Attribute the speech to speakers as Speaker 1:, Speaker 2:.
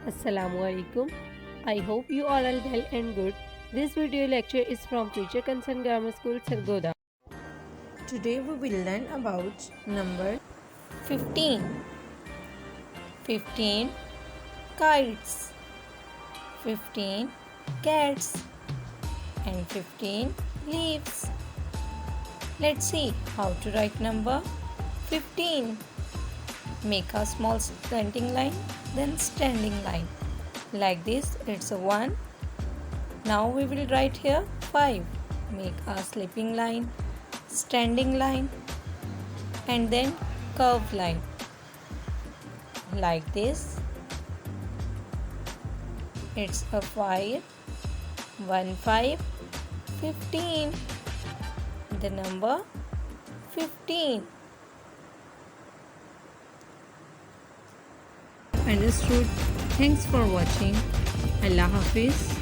Speaker 1: Assalamu alaikum. I hope you all are well and good. This video lecture is from Future Concern Grammar School, Sargoda.
Speaker 2: Today we will learn about number
Speaker 3: 15. 15 kites, 15 cats, and 15 leaves. Let's see how to write number 15. Make a small slanting line, then standing line. Like this, it's a 1. Now we will write here 5. Make a slipping line, standing line, and then curved line. Like this, it's a 5, 1, 5, 15. The number 15.
Speaker 1: Understood. Thanks for watching. Allah Hafiz.